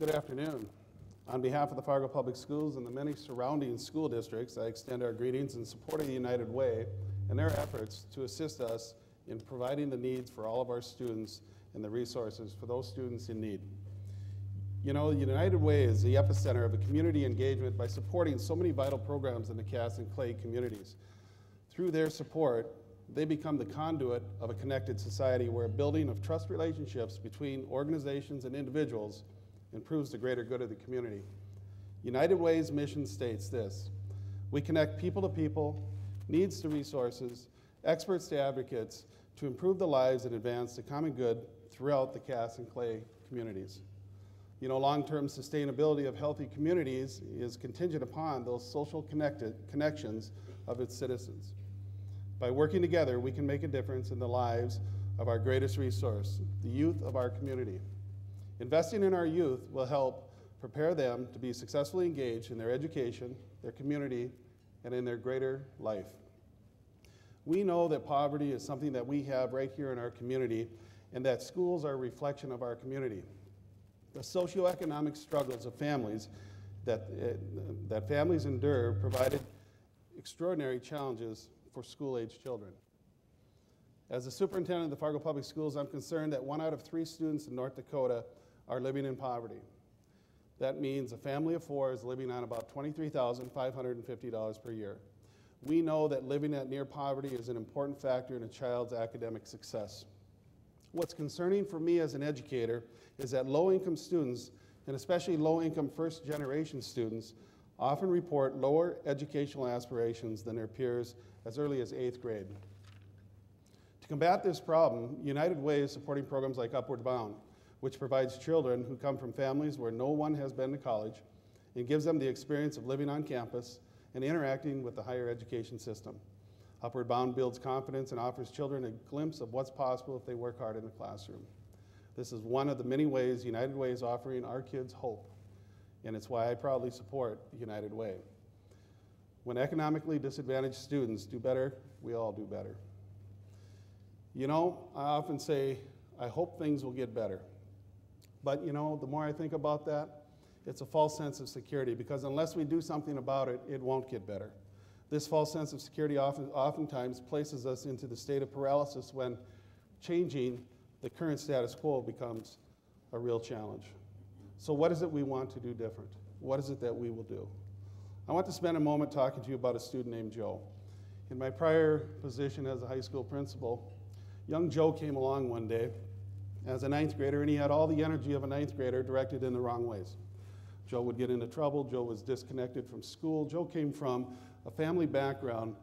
Good afternoon. On behalf of the Fargo Public Schools and the many surrounding school districts, I extend our greetings in support of the United Way and their efforts to assist us in providing the needs for all of our students and the resources for those students in need. You know, the United Way is the epicenter of a community engagement by supporting so many vital programs in the Cass and Clay communities. Through their support, they become the conduit of a connected society where a building of trust relationships between organizations and individuals improves the greater good of the community. United Way's mission states this: we connect people to people, needs to resources, experts to advocates to improve the lives and advance the common good throughout the Cass and Clay communities. You know, long-term sustainability of healthy communities is contingent upon those social connections of its citizens. By working together, we can make a difference in the lives of our greatest resource, the youth of our community. Investing in our youth will help prepare them to be successfully engaged in their education, their community, and in their greater life. We know that poverty is something that we have right here in our community, and that schools are a reflection of our community. The socioeconomic struggles of families that families endure provided extraordinary challenges for school-age children. As the superintendent of the Fargo Public Schools, I'm concerned that 1 out of 3 students in North Dakota are living in poverty. That means a family of 4 is living on about $23,550 per year. We know that living at near poverty is an important factor in a child's academic success. What's concerning for me as an educator is that low-income students, and especially low-income first-generation students, often report lower educational aspirations than their peers as early as 8th grade. To combat this problem, United Way is supporting programs like Upward Bound, which provides children who come from families where no one has been to college and gives them the experience of living on campus and interacting with the higher education system. Upward Bound builds confidence and offers children a glimpse of what's possible if they work hard in the classroom. This is one of the many ways United Way is offering our kids hope, and it's why I proudly support the United Way. When economically disadvantaged students do better, we all do better. You know, I often say, I hope things will get better. But you know, the more I think about that, it's a false sense of security, because unless we do something about it, it won't get better. This false sense of security oftentimes places us into the state of paralysis when changing the current status quo becomes a real challenge. So what is it we want to do different? What is it that we will do? I want to spend a moment talking to you about a student named Joe. In my prior position as a high school principal, young Joe came along one day as a 9th grader, and he had all the energy of a 9th grader directed in the wrong ways. Joe would get into trouble. Joe was disconnected from school. Joe came from a family background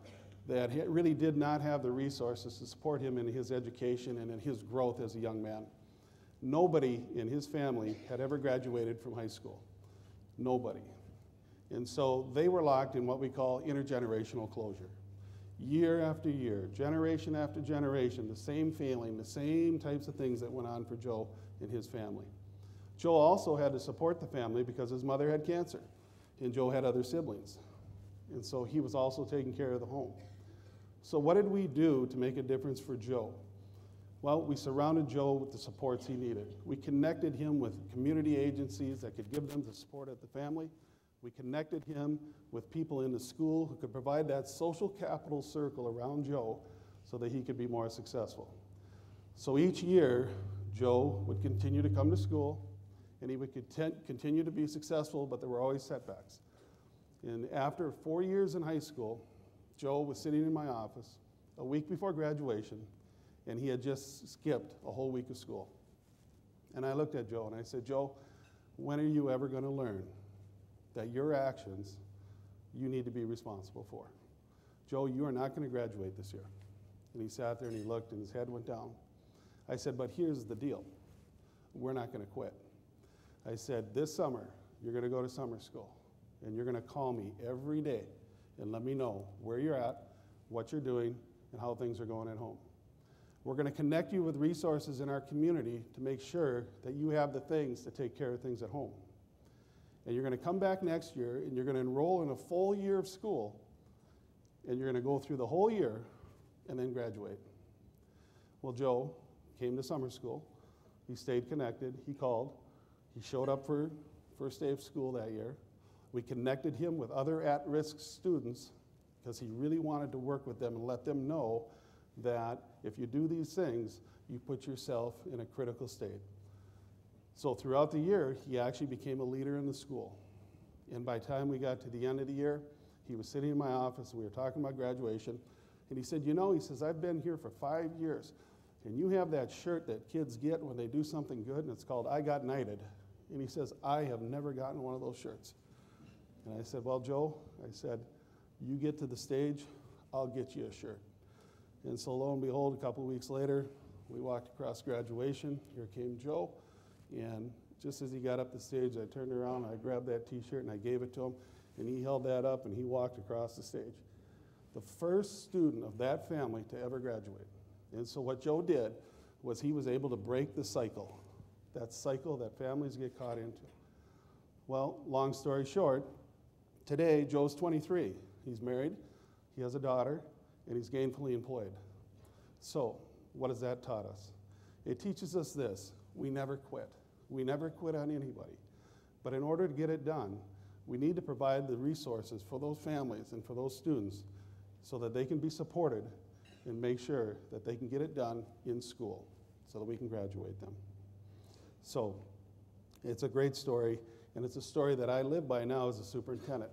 that really did not have the resources to support him in his education and in his growth as a young man. Nobody in his family had ever graduated from high school. Nobody. And so they were locked in what we call intergenerational closure. Year after year, generation after generation, the same failing, the same types of things that went on for Joe and his family. Joe also had to support the family because his mother had cancer, and Joe had other siblings. And so he was also taking care of the home. So what did we do to make a difference for Joe? Well, we surrounded Joe with the supports he needed. We connected him with community agencies that could give them the support of the family. We connected him with people in the school who could provide that social capital circle around Joe so that he could be more successful. So each year, Joe would continue to come to school, and he would continue to be successful, but there were always setbacks. And after 4 years in high school, Joe was sitting in my office a week before graduation, and he had just skipped a whole week of school. And I looked at Joe and I said, Joe, when are you ever going to learn that your actions you need to be responsible for? Joe, you are not going to graduate this year. And he sat there and he looked and his head went down. I said, but here's the deal. We're not going to quit. I said, this summer, you're going to go to summer school, and you're going to call me every day and let me know where you're at, what you're doing, and how things are going at home. We're going to connect you with resources in our community to make sure that you have the things to take care of things at home. And you're going to come back next year, and you're going to enroll in a full year of school, and you're going to go through the whole year and then graduate. Well, Joe came to summer school. He stayed connected. He called. He showed up for first day of school that year. We connected him with other at-risk students because he really wanted to work with them and let them know that if you do these things, you put yourself in a critical state. So throughout the year, he actually became a leader in the school. And by the time we got to the end of the year, he was sitting in my office, and we were talking about graduation, and he said, you know, he says, I've been here for 5 years, and you have that shirt that kids get when they do something good, and it's called I Got Knighted. And he says, I have never gotten one of those shirts. And I said, well, Joe, I said, you get to the stage, I'll get you a shirt. And so lo and behold, a couple weeks later, we walked across graduation. Here came Joe. And just as he got up the stage, I turned around, I grabbed that T-shirt, and I gave it to him. And he held that up, and he walked across the stage. The first student of that family to ever graduate. And so what Joe did was he was able to break the cycle, that cycle that families get caught into. Well, long story short, today, Joe's 23. He's married, he has a daughter, and he's gainfully employed. So, what has that taught us? It teaches us this: we never quit. We never quit on anybody. But in order to get it done, we need to provide the resources for those families and for those students so that they can be supported and make sure that they can get it done in school so that we can graduate them. So, it's a great story, and it's a story that I live by now as a superintendent.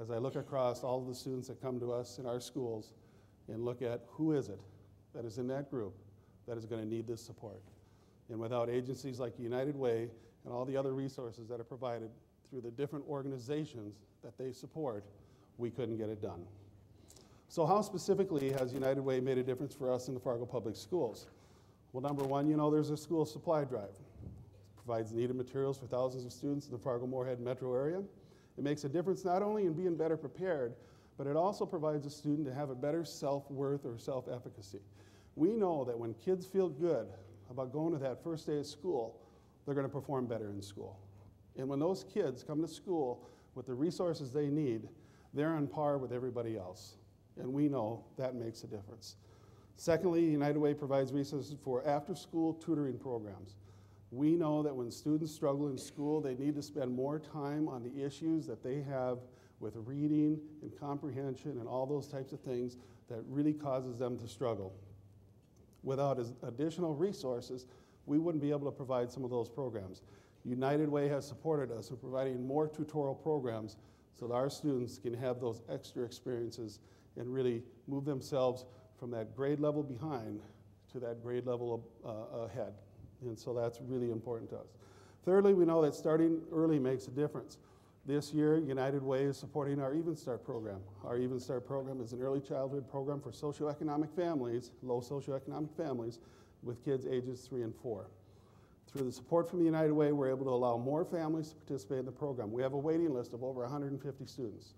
As I look across all of the students that come to us in our schools and look at who is it that is in that group that is going to need this support. And without agencies like United Way and all the other resources that are provided through the different organizations that they support, we couldn't get it done. So how specifically has United Way made a difference for us in the Fargo Public Schools? Well, number one, you know, there's a school supply drive. It provides needed materials for thousands of students in the Fargo-Moorhead metro area. It makes a difference not only in being better prepared, but it also provides a student to have a better self-worth or self-efficacy. We know that when kids feel good about going to that first day of school, they're going to perform better in school. And when those kids come to school with the resources they need, they're on par with everybody else. And we know that makes a difference. Secondly, United Way provides resources for after-school tutoring programs. We know that when students struggle in school, they need to spend more time on the issues that they have with reading and comprehension and all those types of things that really causes them to struggle. Without additional resources, we wouldn't be able to provide some of those programs. United Way has supported us in providing more tutorial programs so that our students can have those extra experiences and really move themselves from that grade level behind to that grade level ahead. And so that's really important to us. Thirdly, we know that starting early makes a difference. This year, United Way is supporting our Even Start program. Our Even Start program is an early childhood program for socioeconomic families, low socioeconomic families, with kids ages 3 and 4. Through the support from United Way, we're able to allow more families to participate in the program. We have a waiting list of over 150 students.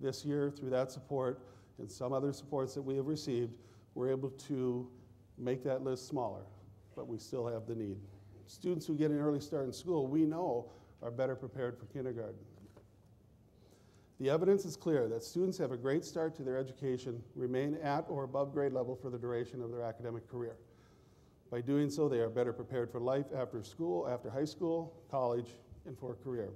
This year, through that support and some other supports that we have received, we're able to make that list smaller, but we still have the need. Students who get an early start in school, we know, are better prepared for kindergarten. The evidence is clear that students have a great start to their education, remain at or above grade level for the duration of their academic career. By doing so, they are better prepared for life after school, after high school, college, and for a career.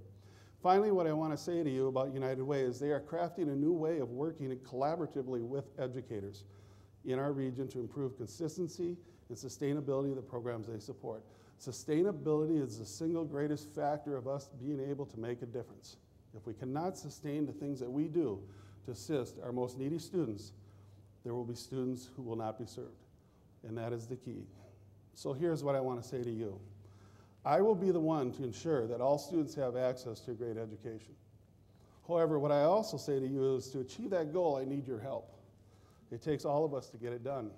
Finally, what I want to say to you about United Way is they are crafting a new way of working collaboratively with educators in our region to improve consistency and sustainability of the programs they support. Sustainability is the single greatest factor of us being able to make a difference. If we cannot sustain the things that we do to assist our most needy students, there will be students who will not be served. And that is the key. So here's what I want to say to you. I will be the one to ensure that all students have access to a great education. However, what I also say to you is to achieve that goal, I need your help. It takes all of us to get it done.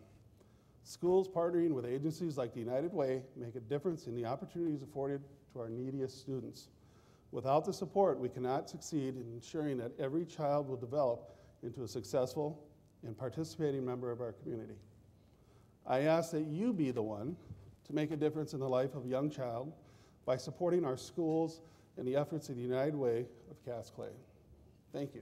Schools partnering with agencies like the United Way make a difference in the opportunities afforded to our neediest students. Without the support, we cannot succeed in ensuring that every child will develop into a successful and participating member of our community. I ask that you be the one to make a difference in the life of a young child by supporting our schools and the efforts of the United Way of Cass Clay. Thank you.